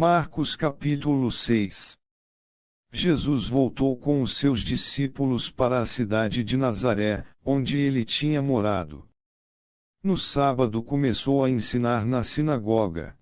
Marcos capítulo 6. Jesus voltou com os seus discípulos para a cidade de Nazaré, onde ele tinha morado. No sábado começou a ensinar na sinagoga.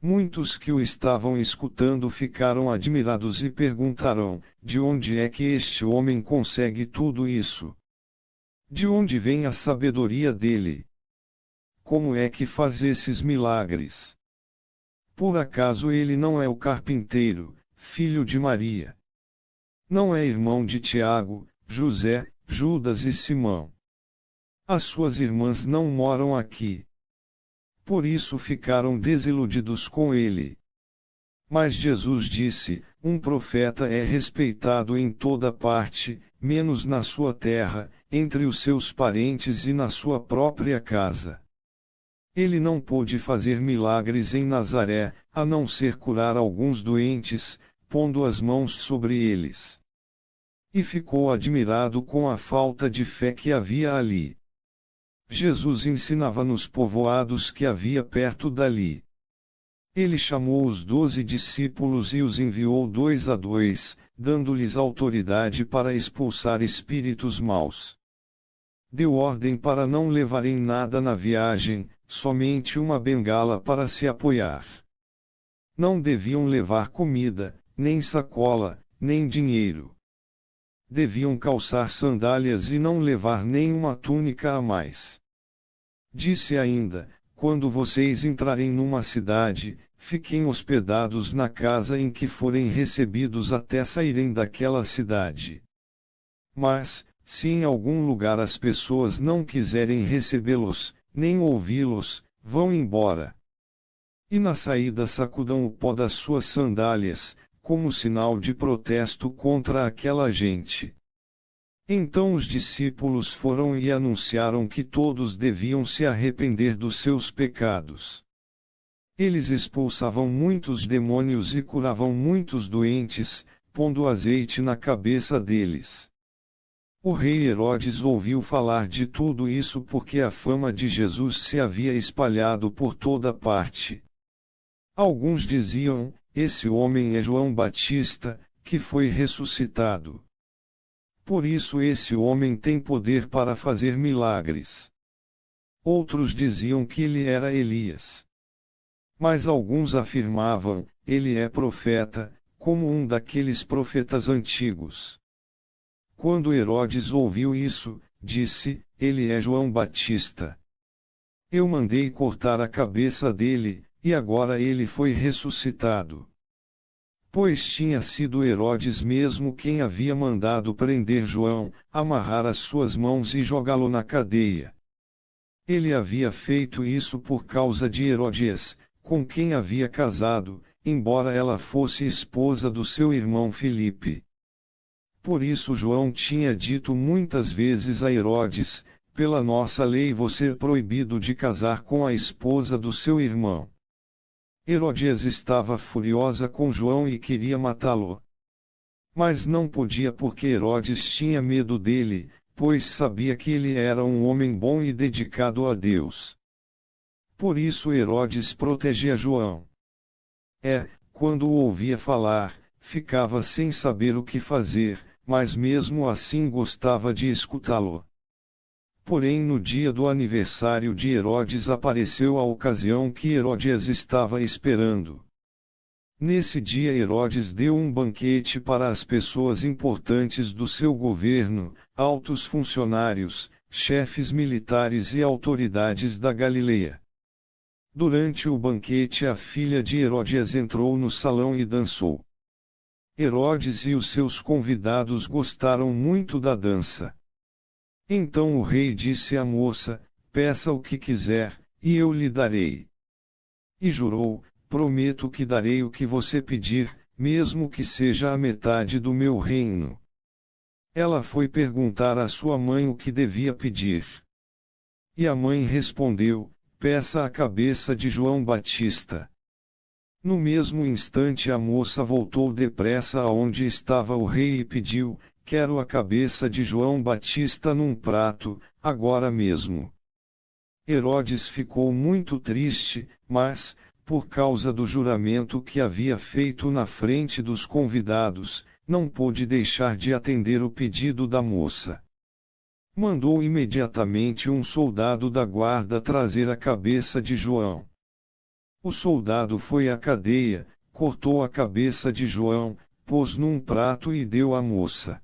Muitos que o estavam escutando ficaram admirados e perguntaram: de onde é que este homem consegue tudo isso? De onde vem a sabedoria dele? Como é que faz esses milagres? Por acaso ele não é o carpinteiro, filho de Maria? Não é irmão de Tiago, José, Judas e Simão? As suas irmãs não moram aqui. Por isso ficaram desiludidos com ele. Mas Jesus disse: um profeta é respeitado em toda parte, menos na sua terra, entre os seus parentes e na sua própria casa. Ele não pôde fazer milagres em Nazaré, a não ser curar alguns doentes, pondo as mãos sobre eles. E ficou admirado com a falta de fé que havia ali. Jesus ensinava nos povoados que havia perto dali. Ele chamou os 12 discípulos e os enviou 2 a 2, dando-lhes autoridade para expulsar espíritos maus. Deu ordem para não levarem nada na viagem, somente uma bengala para se apoiar. Não deviam levar comida, nem sacola, nem dinheiro. Deviam calçar sandálias e não levar nenhuma túnica a mais. Disse ainda: quando vocês entrarem numa cidade, fiquem hospedados na casa em que forem recebidos até saírem daquela cidade. Mas, se em algum lugar as pessoas não quiserem recebê-los, nem ouvi-los, vão embora. E na saída sacudam o pó das suas sandálias, como sinal de protesto contra aquela gente. Então os discípulos foram e anunciaram que todos deviam se arrepender dos seus pecados. Eles expulsavam muitos demônios e curavam muitos doentes, pondo azeite na cabeça deles. O rei Herodes ouviu falar de tudo isso porque a fama de Jesus se havia espalhado por toda parte. Alguns diziam: esse homem é João Batista, que foi ressuscitado. Por isso esse homem tem poder para fazer milagres. Outros diziam que ele era Elias. Mas alguns afirmavam: ele é profeta, como um daqueles profetas antigos. Quando Herodes ouviu isso, disse: ele é João Batista. Eu mandei cortar a cabeça dele, e agora ele foi ressuscitado. Pois tinha sido Herodes mesmo quem havia mandado prender João, amarrar as suas mãos e jogá-lo na cadeia. Ele havia feito isso por causa de Herodias, com quem havia casado, embora ela fosse esposa do seu irmão Filipe. Por isso João tinha dito muitas vezes a Herodes: pela nossa lei você é proibido de casar com a esposa do seu irmão. Herodias estava furiosa com João e queria matá-lo. Mas não podia porque Herodes tinha medo dele, pois sabia que ele era um homem bom e dedicado a Deus. Por isso Herodes protegia João. Quando o ouvia falar, ficava sem saber o que fazer, mas mesmo assim gostava de escutá-lo. Porém no dia do aniversário de Herodes apareceu a ocasião que Herodias estava esperando. Nesse dia Herodes deu um banquete para as pessoas importantes do seu governo, altos funcionários, chefes militares e autoridades da Galileia. Durante o banquete a filha de Herodias entrou no salão e dançou. Herodes e os seus convidados gostaram muito da dança. Então o rei disse à moça: peça o que quiser, e eu lhe darei. E jurou: prometo que darei o que você pedir, mesmo que seja a metade do meu reino. Ela foi perguntar à sua mãe o que devia pedir. E a mãe respondeu: peça a cabeça de João Batista. No mesmo instante a moça voltou depressa aonde estava o rei e pediu: quero a cabeça de João Batista num prato, agora mesmo. Herodes ficou muito triste, mas, por causa do juramento que havia feito na frente dos convidados, não pôde deixar de atender o pedido da moça. Mandou imediatamente um soldado da guarda trazer a cabeça de João. O soldado foi à cadeia, cortou a cabeça de João, pôs num prato e deu à moça.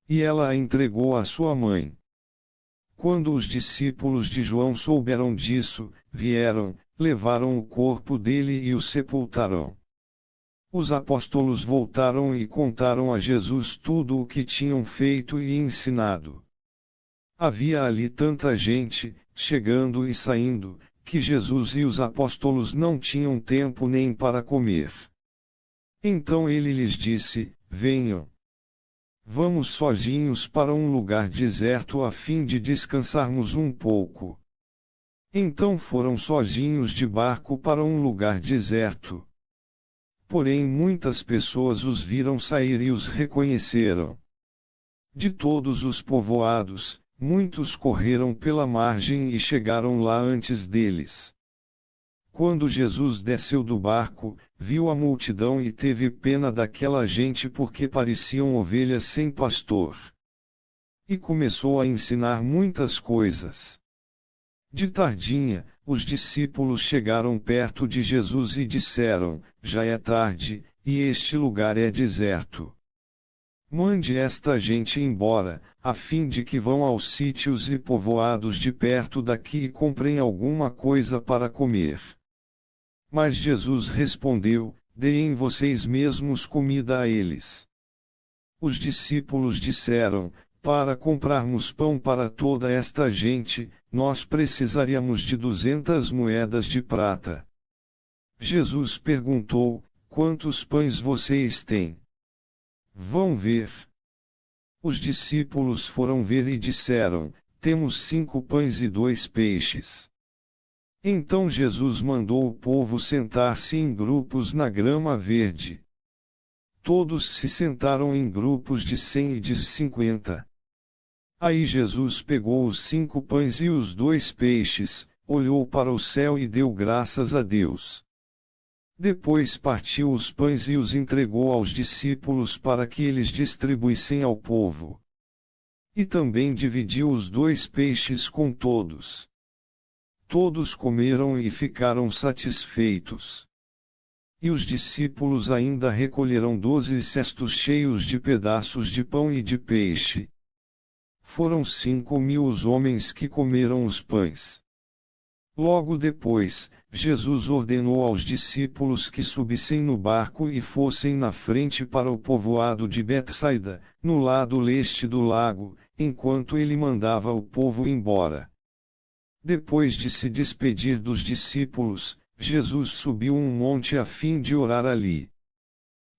E ela a entregou à sua mãe. Quando os discípulos de João souberam disso, vieram, levaram o corpo dele e o sepultaram. Os apóstolos voltaram e contaram a Jesus tudo o que tinham feito e ensinado. Havia ali tanta gente, chegando e saindo, que Jesus e os apóstolos não tinham tempo nem para comer. Então ele lhes disse: Venham. Vamos sozinhos para um lugar deserto a fim de descansarmos um pouco. Então foram sozinhos de barco para um lugar deserto. Porém muitas pessoas os viram sair e os reconheceram. De todos os povoados, muitos correram pela margem e chegaram lá antes deles. Quando Jesus desceu do barco, viu a multidão e teve pena daquela gente porque pareciam ovelhas sem pastor. E começou a ensinar muitas coisas. De tardinha, os discípulos chegaram perto de Jesus e disseram: Já é tarde, e este lugar é deserto. Mande esta gente embora, a fim de que vão aos sítios e povoados de perto daqui e comprem alguma coisa para comer. Mas Jesus respondeu: Deem vocês mesmos comida a eles. Os discípulos disseram: Para comprarmos pão para toda esta gente, nós precisaríamos de 200 moedas de prata. Jesus perguntou: Quantos pães vocês têm? Vão ver. Os discípulos foram ver e disseram: Temos 5 pães e 2 peixes. Então Jesus mandou o povo sentar-se em grupos na grama verde. Todos se sentaram em grupos de 100 e de 50. Aí Jesus pegou os 5 pães e os 2 peixes, olhou para o céu e deu graças a Deus. Depois partiu os pães e os entregou aos discípulos para que eles distribuíssem ao povo. E também dividiu os 2 peixes com todos. Todos comeram e ficaram satisfeitos. E os discípulos ainda recolheram 12 cestos cheios de pedaços de pão e de peixe. Foram 5.000 os homens que comeram os pães. Logo depois, Jesus ordenou aos discípulos que subissem no barco e fossem na frente para o povoado de Betsaida, no lado leste do lago, enquanto ele mandava o povo embora. Depois de se despedir dos discípulos, Jesus subiu um monte a fim de orar ali.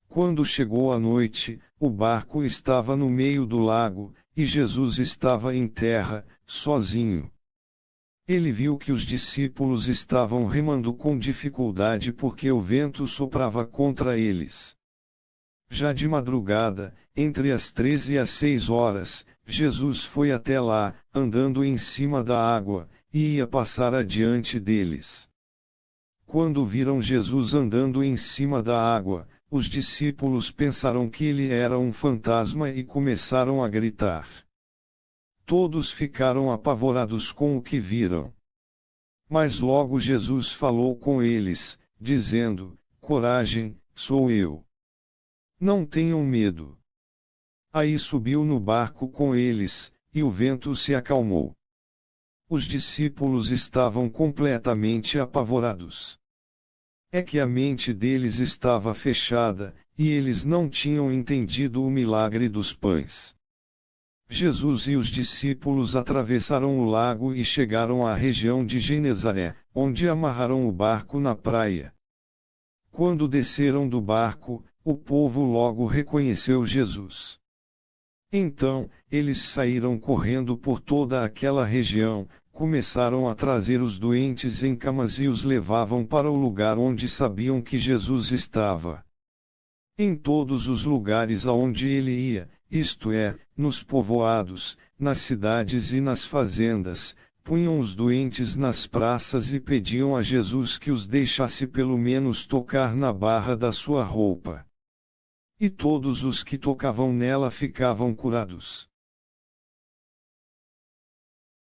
Quando chegou a noite, o barco estava no meio do lago, e Jesus estava em terra, sozinho. Ele viu que os discípulos estavam remando com dificuldade porque o vento soprava contra eles. Já de madrugada, entre as 3 e as 6 horas, Jesus foi até lá, andando em cima da água, e ia passar adiante deles. Quando viram Jesus andando em cima da água, os discípulos pensaram que ele era um fantasma e começaram a gritar. Todos ficaram apavorados com o que viram. Mas logo Jesus falou com eles, dizendo: Coragem, sou eu. Não tenham medo. Aí subiu no barco com eles, e o vento se acalmou. Os discípulos estavam completamente apavorados. É que a mente deles estava fechada, e eles não tinham entendido o milagre dos pães. Jesus e os discípulos atravessaram o lago e chegaram à região de Genezaré, onde amarraram o barco na praia. Quando desceram do barco, o povo logo reconheceu Jesus. Então, eles saíram correndo por toda aquela região, começaram a trazer os doentes em camas e os levavam para o lugar onde sabiam que Jesus estava. Em todos os lugares aonde ele ia, isto é, nos povoados, nas cidades e nas fazendas, punham os doentes nas praças e pediam a Jesus que os deixasse pelo menos tocar na barra da sua roupa. E todos os que tocavam nela ficavam curados.